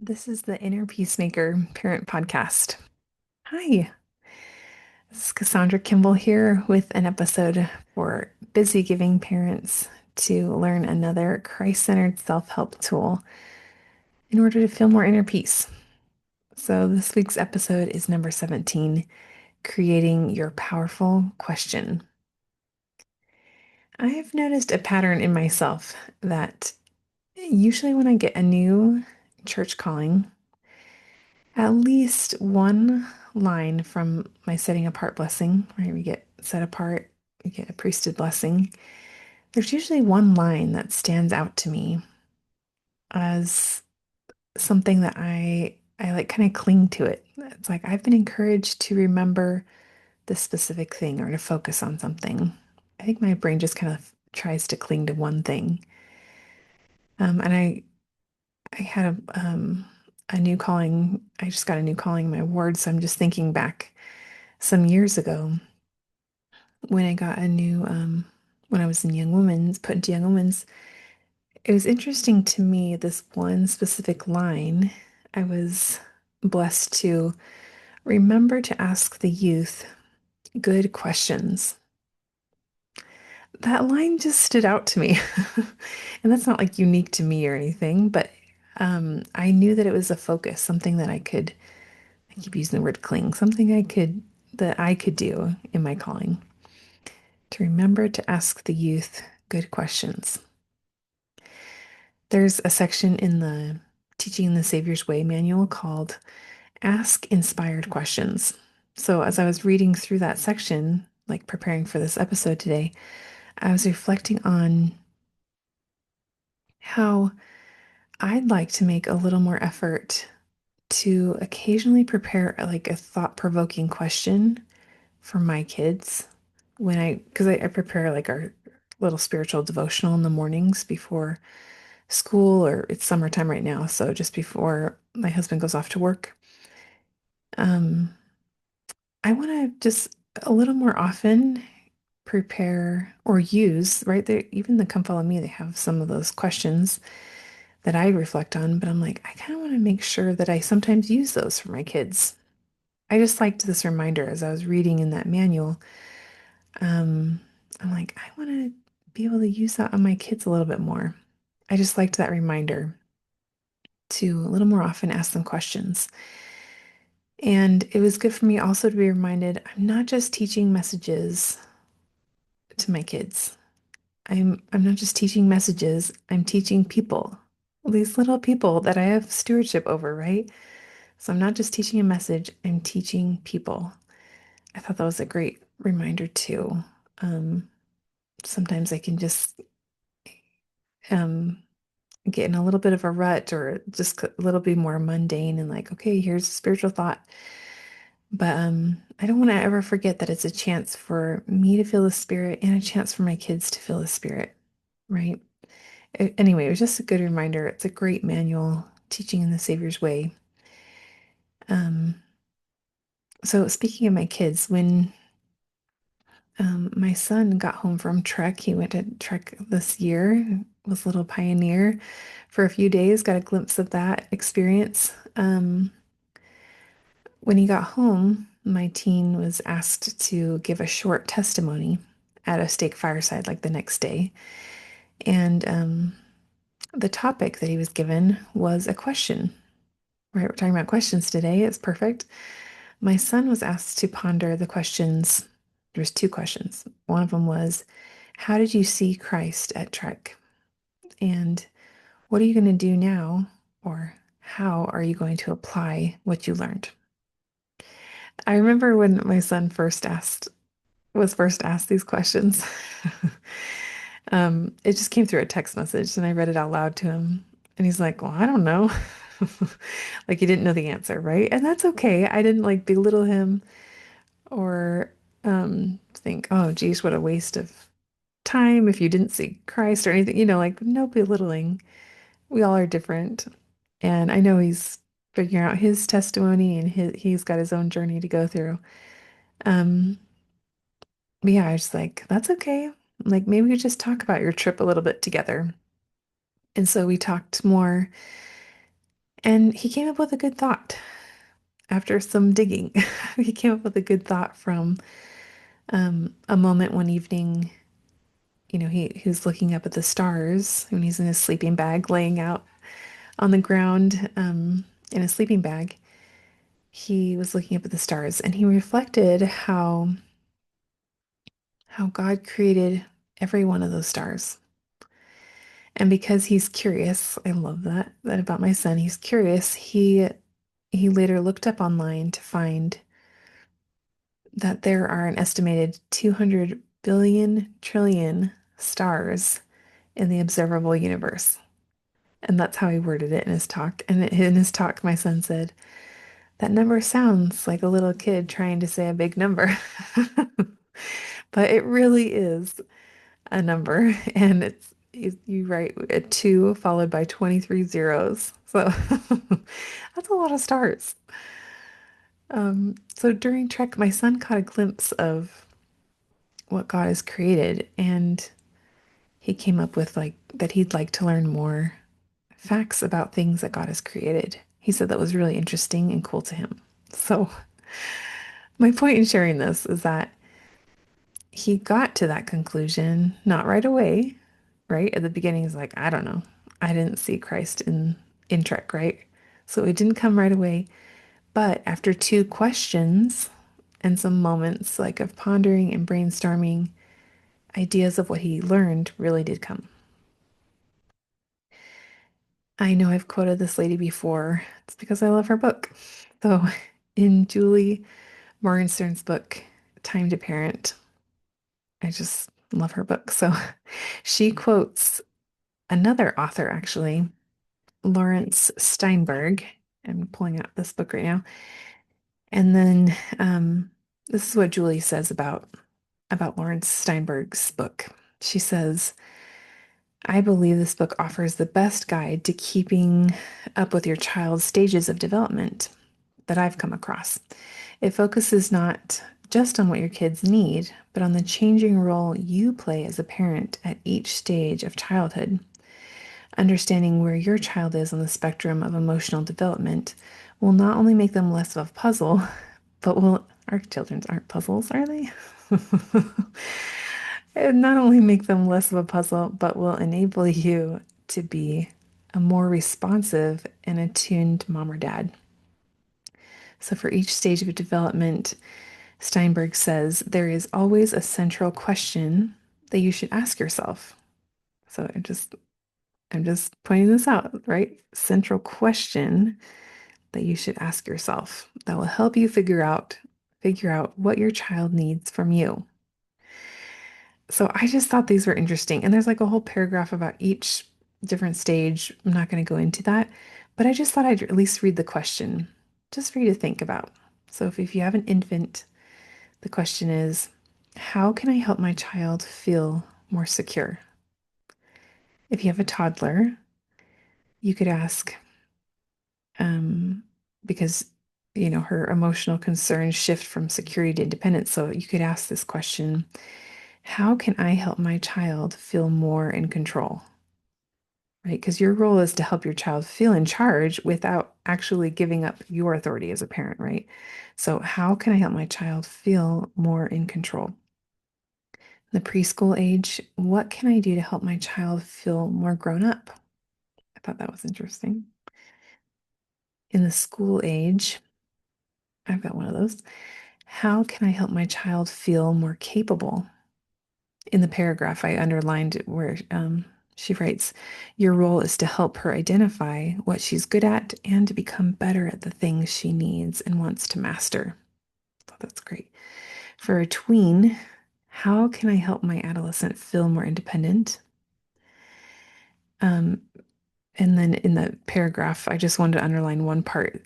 This is the Inner Peacemaker Parent Podcast. Hi, this is Cassandra Kimball here with an episode for busy giving parents to learn another Christ-centered self-help tool in order to feel more inner peace. So this week's episode is number 17, creating your powerful question. I've noticed a pattern in myself that usually when I get a new church calling, at least one line from my setting apart blessing, right? We get set apart, we get a priesthood blessing. There's usually one line that stands out to me as something that I like kind of cling to it. It's like I've been encouraged to remember this specific thing or to focus on something. I think my brain just kind of tries to cling to one thing. And I had a new calling. I just got a new calling in my ward, so I'm just thinking back some years ago when I got a new when I was in young women's, put into young women's. It was interesting to me, this one specific line. I was blessed to remember to ask the youth good questions. That line just stood out to me. And that's not like unique to me or anything, but I knew that it was a focus, something that I keep using the word cling, something that I could do in my calling. To remember to ask the youth good questions. There's a section in the Teaching the Savior's Way manual called Ask Inspired Questions. So, as I was reading through that section, like preparing for this episode today, I was reflecting on how I'd like to make a little more effort to occasionally prepare like a thought-provoking question for my kids because I prepare like our little spiritual devotional in the mornings before school, or it's summertime right now, so just before my husband goes off to work. Um, I want to just a little more often prepare or use, right? There, even the Come Follow Me, they have some of those questions that I reflect on, but I'm like, I kind of want to make sure that I sometimes use those for my kids. I just liked this reminder as I was reading in that manual. Um, I'm like, I want to be able to use that on my kids a little bit more. I just liked that reminder to a little more often ask them questions. And it was good for me also to be reminded I'm not just teaching messages to my kids. I'm not just teaching messages, I'm teaching people. These little people that I have stewardship over, right? So I'm not just teaching a message, I'm teaching people. I thought that was a great reminder too. Um, Sometimes I can just um, get in a little bit of a rut or just a little bit more mundane and like, okay, here's a spiritual thought. But I don't want to ever forget that it's a chance for me to feel the spirit and a chance for my kids to feel the spirit, right? Anyway, it was just a good reminder. It's a great manual, Teaching in the Savior's Way. Um, so speaking of my kids, when my son got home from Trek, he went to Trek this year, was a little pioneer for a few days, got a glimpse of that experience. When he got home, my teen was asked to give a short testimony at a stake fireside like the next day. And the topic that he was given was a question, right? We're talking about questions today. It's perfect. My son was asked to ponder the questions. There's two questions. One of them was, how did you see Christ at Trek? And what are you going to do now? Or how are you going to apply what you learned? I remember when my son was first asked these questions. It just came through a text message and I read it out loud to him. And he's like, well, I don't know. Like he didn't know the answer, right? And that's okay. I didn't like belittle him or think, oh, geez, what a waste of time if you didn't see Christ or anything, like no belittling. We all are different. And I know he's figuring out his testimony and he's got his own journey to go through. Um, but yeah, I was like, that's okay. Like maybe we just talk about your trip a little bit together. And so we talked more And he came up with a good thought after some digging. He came up with a good thought from a moment one evening. He was looking up at the stars when he's in his sleeping bag, laying out on the ground in a sleeping bag. He was looking up at the stars and he reflected how God created every one of those stars. And because he's curious, I love that about my son. He's curious. He later looked up online to find that there are an estimated 200 billion trillion stars in the observable universe. And that's how he worded it in his talk. And in his talk, my son said, that number sounds like a little kid trying to say a big number. But it really is a number. And you write a two followed by 23 zeros. So that's a lot of stars. So during Trek, my son caught a glimpse of what God has created, and he came up with like that he'd like to learn more facts about things that God has created. He said that was really interesting and cool to him. So, my point in sharing this is that he got to that conclusion not right away, right? At the beginning, he's like, I don't know. I didn't see Christ in Trek, right? So it didn't come right away. But after two questions and some moments like of pondering and brainstorming, ideas of what he learned really did come. I know I've quoted this lady before. It's because I love her book. So, in Julie Morgenstern's book, Time to Parent, I just love her book. So, she quotes another author, actually, Lawrence Steinberg. I'm pulling out this book right now. And then this is what Julie says about Lawrence Steinberg's book. She says, I believe this book offers the best guide to keeping up with your child's stages of development that I've come across. It focuses not just on what your kids need, but on the changing role you play as a parent at each stage of childhood. Understanding where your child is on the spectrum of emotional development will not only make them less of a puzzle, but will, our children's aren't puzzles, are they? It not only make them less of a puzzle, but will enable you to be a more responsive and attuned mom or dad. So, for each stage of development, Steinberg says there is always a central question that you should ask yourself. So, I'm just pointing this out, right? Central question that you should ask yourself that will help you figure out what your child needs from you. So I just thought these were interesting. And there's like a whole paragraph about each different stage. I'm not going to go into that, but I just thought I'd at least read the question just for you to think about. So if you have an infant, the question is, how can I help my child feel more secure? If you have a toddler, you could ask, um, because her emotional concerns shift from security to independence. So you could ask this question, how can I help my child feel more in control? Right? Because your role is to help your child feel in charge without actually giving up your authority as a parent, right? So, how can I help my child feel more in control? The preschool age, what can I do to help my child feel more grown up? I thought that was interesting. In the school age, I've got one of those. How can I help my child feel more capable? In the paragraph, I underlined where she writes, your role is to help her identify what she's good at and to become better at the things she needs and wants to master. So that's great. For a tween, how can I help my adolescent feel more independent? Um, and then in the paragraph, I just wanted to underline one part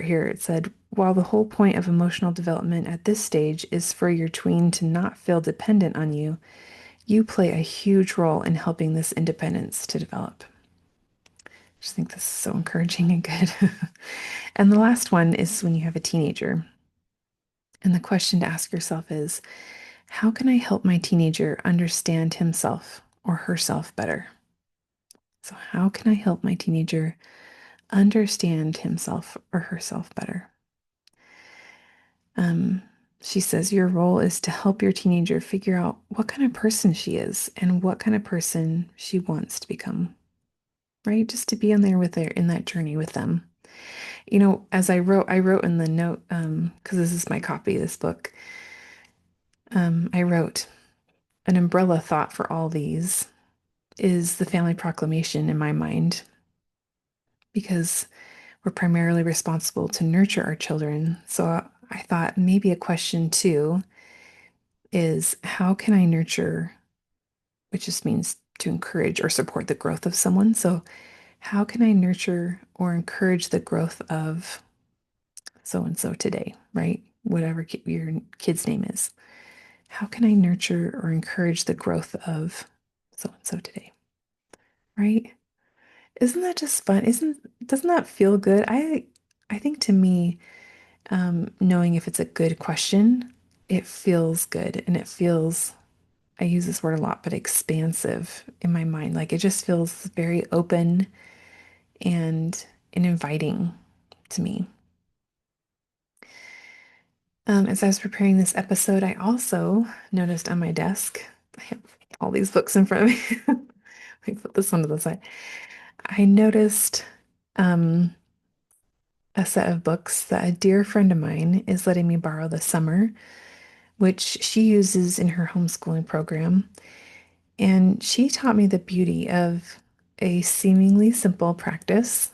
here. It said, while the whole point of emotional development at this stage is for your tween to not feel dependent on you, you play a huge role in helping this independence to develop. I just think this is so encouraging and good. And the last one is when you have a teenager. And the question to ask yourself is, how can I help my teenager understand himself or herself better? So, how can I help my teenager understand himself or herself better. Um, she says your role is to help your teenager figure out what kind of person she is and what kind of person she wants to become, right? Just to be in there with her in that journey with them. As I wrote in the note, because this is my copy of this book, I wrote an umbrella thought for all these is the family proclamation in my mind, because we're primarily responsible to nurture our children. So I thought maybe a question too is how can I nurture, which just means to encourage or support the growth of someone. So how can I nurture or encourage the growth of so and so today, right? Whatever your kid's name is. How can I nurture or encourage the growth of so and so today, right? Isn't that just fun? Doesn't that feel good? I think to me, knowing if it's a good question, it feels good and it feels, I use this word a lot, but expansive in my mind. Like it just feels very open and inviting to me. As I was preparing this episode, I also noticed on my desk, I have all these books in front of me. Let me put this one to the side. I noticed um, a set of books that a dear friend of mine is letting me borrow this summer, which she uses in her homeschooling program. And she taught me the beauty of a seemingly simple practice.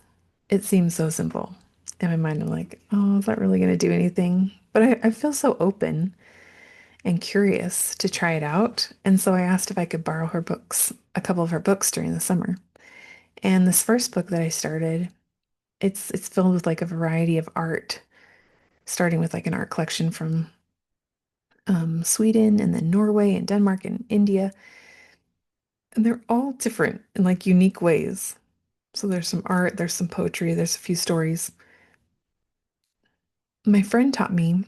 It seems so simple. In my mind, I'm like, oh, is that really going to do anything? But I feel so open and curious to try it out. And so I asked if I could borrow her books, a couple of her books during the summer. And this first book that I started, it's filled with like a variety of art, starting with like an art collection from Sweden and then Norway and Denmark and India. And they're all different in like unique ways. So there's some art, there's some poetry, there's a few stories. My friend taught me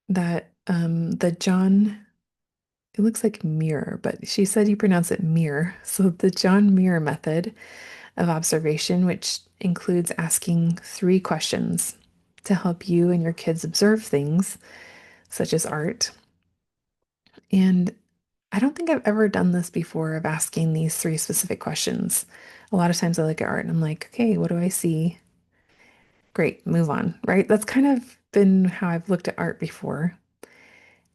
that the John, it looks like Muir, but she said you pronounce it Muir. So the John Muir method of observation, which includes asking three questions to help you and your kids observe things such as art. And I don't think I've ever done this before of asking these three specific questions. A lot of times I look at art and I'm like, okay, what do I see? Great, move on, right? That's kind of been how I've looked at art before.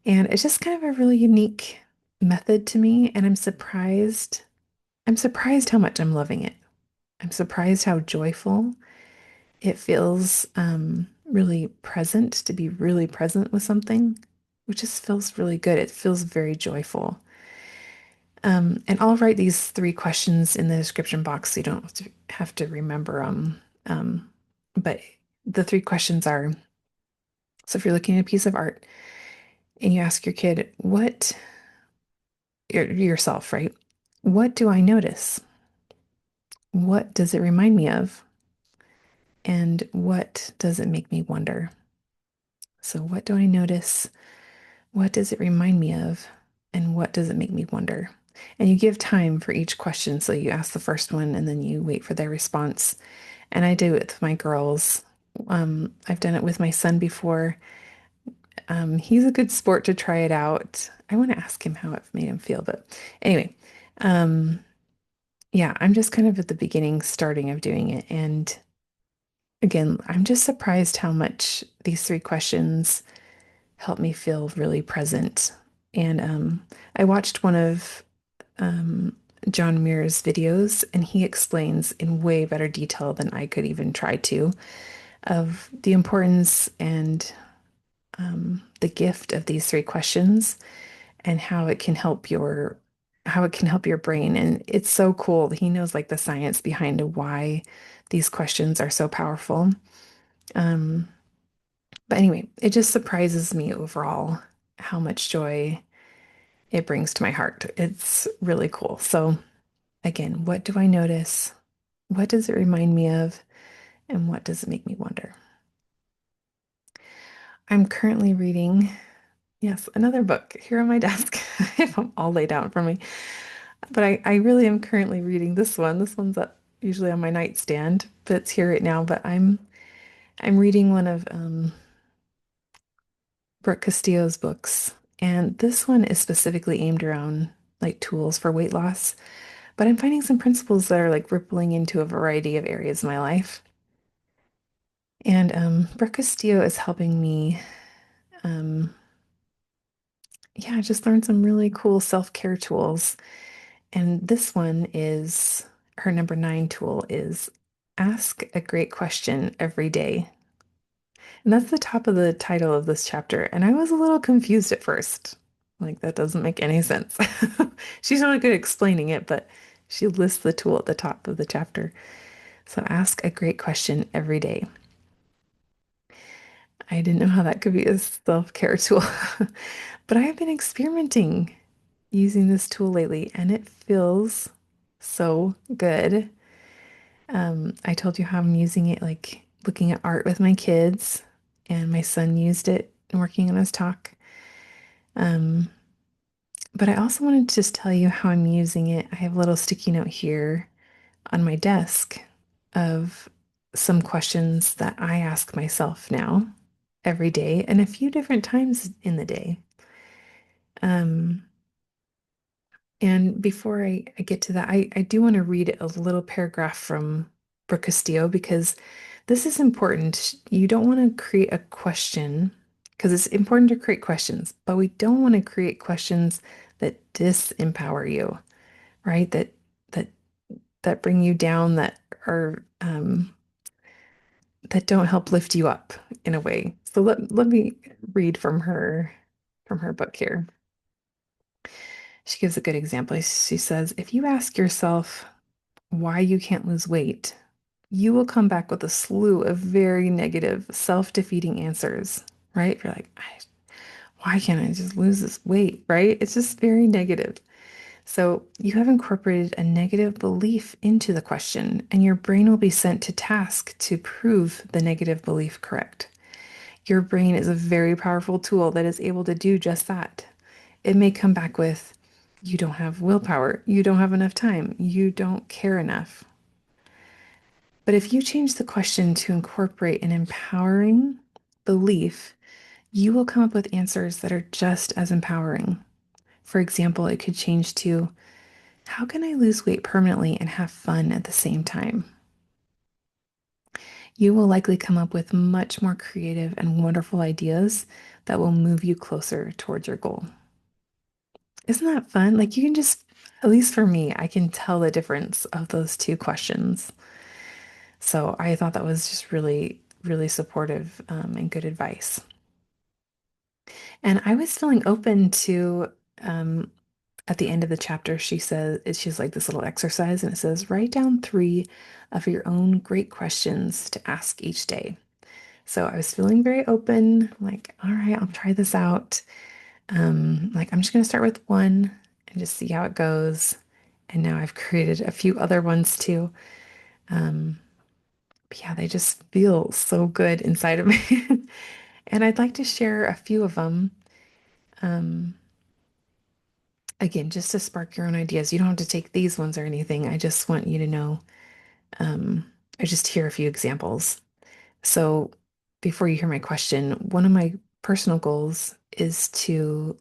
And it's just kind of a really unique method to me. And I'm surprised. I'm surprised how much I'm loving it. I'm surprised how joyful it feels, really present to be really present with something, which just feels really good. It feels very joyful. And I'll write these three questions in the description box so you don't have to remember them. But the three questions are, so if you're looking at a piece of art and you ask your kid, what, yourself, right? What do I notice? What does it remind me of? And what does it make me wonder? So, what do I notice? What does it remind me of? And what does it make me wonder? And you give time for each question. So, you ask the first one and then you wait for their response. And I do it with my girls. I've done it with my son before. He's a good sport to try it out. I want to ask him how it made him feel, but anyway, um, yeah, I'm just kind of at the beginning, starting of doing it. And again, I'm just surprised how much these three questions help me feel really present. And I watched one of um, John Muir's videos, and he explains in way better detail than I could even try to of the importance and the gift of these three questions and how it can help your brain. And it's so cool. He knows like the science behind why these questions are so powerful. Um, but anyway, it just surprises me overall how much joy it brings to my heart. It's really cool. So again, what do I notice? What does it remind me of? And what does it make me wonder? I'm currently reading, yes, another book here on my desk. I have them all laid out for me. But I really am currently reading this one. This one's up. usually on my nightstand, but it's here right now. But I'm reading one of Brooke Castillo's books, and this one is specifically aimed around like tools for weight loss. But I'm finding some principles that are like rippling into a variety of areas of my life. And Brooke Castillo is helping me, um, yeah, just learn some really cool self-care tools. And this one is her number 9 tool is ask a great question every day. And that's the top of the title of this chapter. And I was a little confused at first. Like, that doesn't make any sense. She's really good at explaining it, but she lists the tool at the top of the chapter. So ask a great question every day. I didn't know how that could be a self-care tool, but I have been experimenting using this tool lately, and it feels so good. I told you how I'm using it, like looking at art with my kids, and my son used it working on his talk. Um, but I also wanted to just tell you how I'm using it. I have a little sticky note here on my desk of some questions that I ask myself now every day and a few different times in the day. Um, and before I get to that, I do want to read a little paragraph from Brooke Castillo because this is important. You don't want to create a question because it's important to create questions, but we don't want to create questions that disempower you, right? That that bring you down, that are that don't help lift you up in a way. So let me read from her book here. She gives a good example. She says, if you ask yourself why you can't lose weight, you will come back with a slew of very negative, self-defeating answers, right? You're like, why can't I just lose this weight, right? It's just very negative. So you have incorporated a negative belief into the question, and your brain will be sent to task to prove the negative belief correct. Your brain is a very powerful tool that is able to do just that. It may come back with, you don't have willpower, you don't have enough time, you don't care enough. But if you change the question to incorporate an empowering belief, you will come up with answers that are just as empowering. For example, it could change to, how can I lose weight permanently and have fun at the same time? You will likely come up with much more creative and wonderful ideas that will move you closer towards your goal. Isn't that fun? Like you can just, at least for me, I can tell the difference of those two questions. So I thought that was just really, really supportive and good advice. And I was feeling open to, um, at the end of the chapter, she says, she's like this little exercise, and it says, write down 3 of your own great questions to ask each day. So I was feeling very open, like, all right, I'll try this out. Like, I'm just going to start with one and just see how it goes. And now I've created a few other ones too. Um, but yeah, they just feel so good inside of me. And I'd like to share a few of them. Um, again, just to spark your own ideas. You don't have to take these ones or anything. I just want you to know, um, I just hear a few examples. So before you hear my question, one of my personal goals is to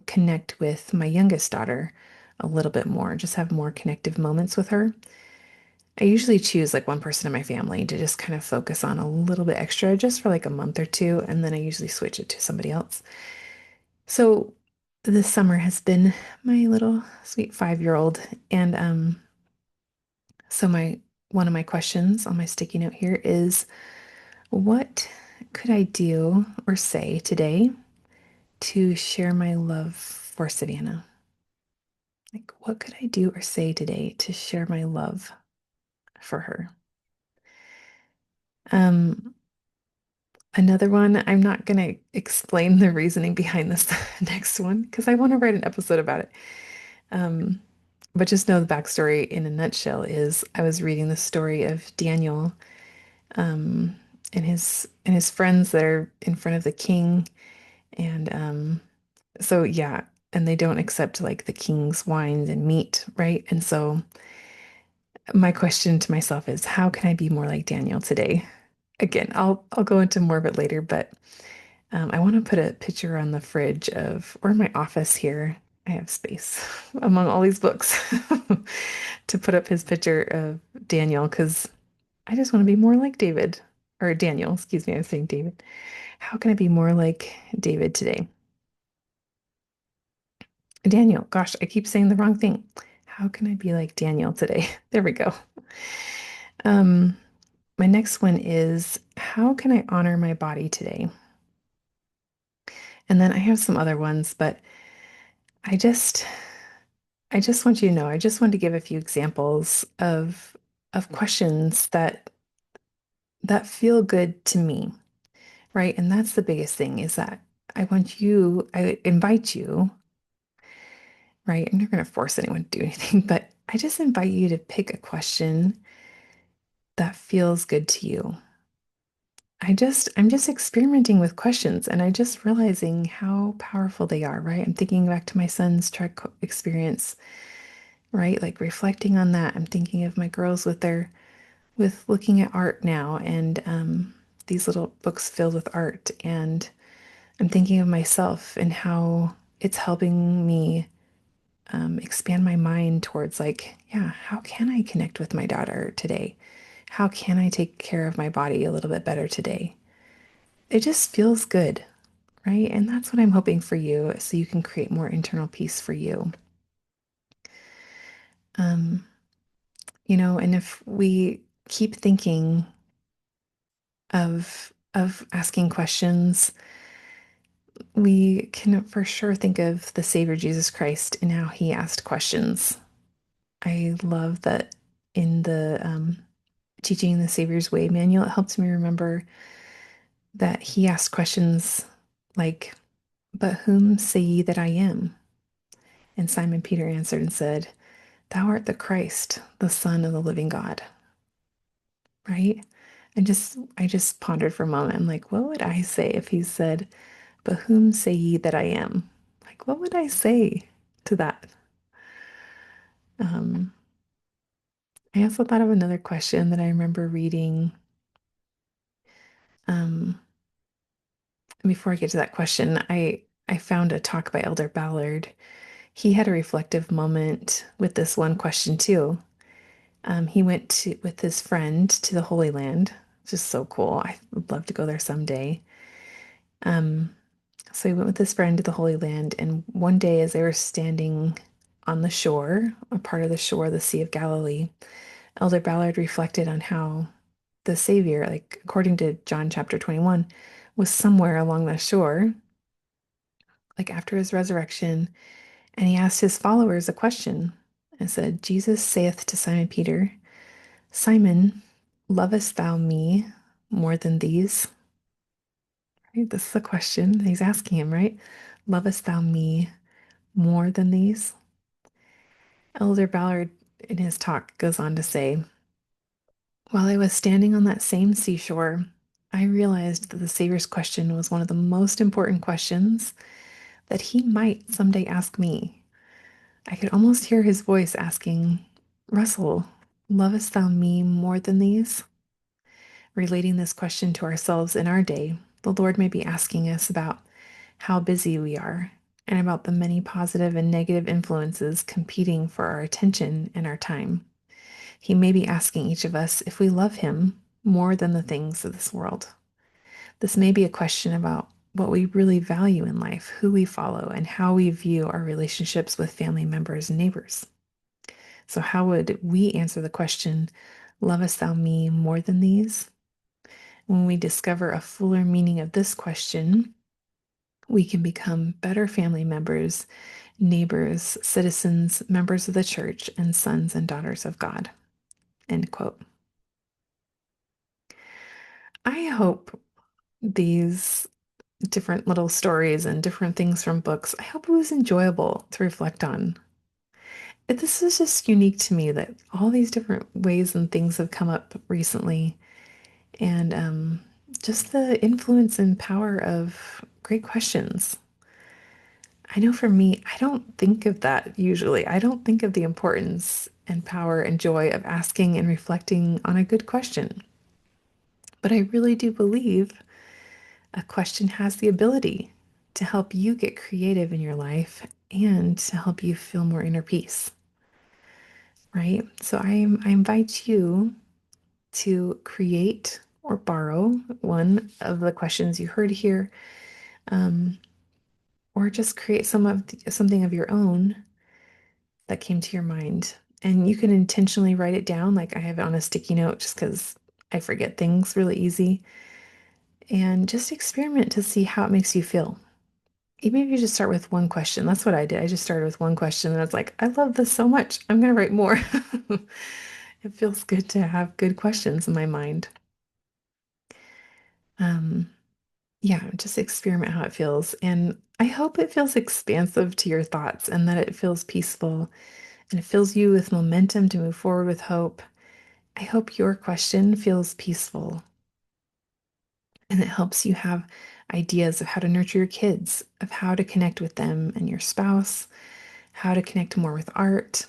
connect with my youngest daughter a little bit more, just have more connective moments with her. I usually choose like one person in my family to just kind of focus on a little bit extra just for like a month or two, and then I usually switch it to somebody else. So this summer has been my little sweet 5-year-old, and so my one of my questions on my sticky note here is, what could I do or say today to share my love for Savannah? Like, what could I do or say today to share my love for her? Um, Another one, I'm not going to explain the reasoning behind this next one because I want to write an episode about it. Um, but just know the backstory in a nutshell is I was reading the story of Daniel, um, and his friends that are in front of the king, and so yeah, and they don't accept like the king's wines and meat, right? And so My question to myself is, how can I be more like Daniel today? Again, I'll go into more of it later, but I want to put a picture on the fridge of, or in my office here. I have space among all these books to put up his picture of Daniel because I just want to be more like David or Daniel. Excuse me, I was saying David. How can I be more like David today? Daniel, gosh, I keep saying the wrong thing. How can I be like Daniel today? There we go. Um, my next one is how can I honor my body today? And then I have some other ones, but I just I just want you to know, I just want to give a few examples of questions that feel good to me, right? And that's the biggest thing is that I invite you, right? I'm not going to force anyone to do anything, but I just invite you to pick a question that feels good to you. I'm just experimenting with questions and I just realizing how powerful they are, right? I'm thinking back to my son's trek experience, right? Like reflecting on that. I'm thinking of my girls with looking at art now and these little books filled with art. And I'm thinking of myself and how it's helping me expand my mind towards like, yeah, how can I connect with my daughter today? How can I take care of my body a little bit better today? It just feels good, right? And that's what I'm hoping for you so you can create more internal peace for you. Um, and if we keep thinking of asking questions, we can for sure think of the Savior Jesus Christ and how he asked questions. I love that in the Teaching the Savior's Way manual, it helps me remember that he asked questions like, "But whom say ye that I am?" And Simon Peter answered and said, "Thou art the Christ, the Son of the living God." Right? I just pondered for a moment. I'm like, what would I say if he said, "But whom say ye that I am?" Like, what would I say to that? Um, I also thought of another question that I remember reading. Um, Before I get to that question, I found a talk by Elder Ballard. He had a reflective moment with this one question too. He went with his friend to the Holy Land, which is so cool. I would love to go there someday. Um, so he went with his friend to the Holy Land, and one day as they were standing on the shore, a part of the shore of the Sea of Galilee, Elder Ballard reflected on how the Savior, like according to John chapter 21, was somewhere along the shore, like after his resurrection, and he asked his followers a question and said, Jesus saith to Simon Peter, Simon, lovest thou me more than these? Right? This is a question he's asking him, right? Lovest thou me more than these? Elder Ballard, in his talk, goes on to say, while I was standing on that same seashore, I realized that the Savior's question was one of the most important questions that he might someday ask me. I could almost hear his voice asking, Russell, lovest thou me more than these? Relating this question to ourselves in our day, the Lord may be asking us about how busy we are and about the many positive and negative influences competing for our attention and our time. He may be asking each of us if we love Him more than the things of this world. This may be a question about what we really value in life, who we follow, and how we view our relationships with family members and neighbors. So, how would we answer the question, Lovest thou me more than these? When we discover a fuller meaning of this question, we can become better family members, neighbors, citizens, members of the church, and sons and daughters of God. End quote. I hope these different little stories and different things from books, I hope it was enjoyable to reflect on. This is just unique to me that all these different ways and things have come up recently, and just the influence and power of great questions. I know for me, I don't think of that usually. I don't think of the importance and power and joy of asking and reflecting on a good question. But I really do believe a question has the ability to help you get creative in your life and to help you feel more inner peace, right? So I invite you to create or borrow one of the questions you heard here, um, or just create something of your own that came to your mind. And you can intentionally write it down, like I have it on a sticky note, just because I forget things really easy. And just experiment to see how it makes you feel. Even if you just start with one question. That's what I did. I just started with one question and I was like, I love this so much. I'm going to write more. It feels good to have good questions in my mind. Um, yeah, just experiment how it feels. And I hope it feels expansive to your thoughts and that it feels peaceful and it fills you with momentum to move forward with hope. I hope your question feels peaceful and it helps you have ideas of how to nurture your kids, of how to connect with them and your spouse, how to connect more with art,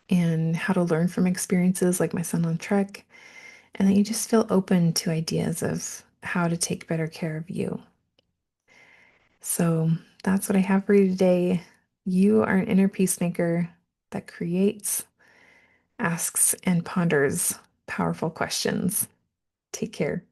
and how to learn from experiences like my son on Trek, and that you just feel open to ideas of how to take better care of you. So that's what I have for you today. You are an inner peacemaker that creates, asks, and ponders powerful questions. Take care.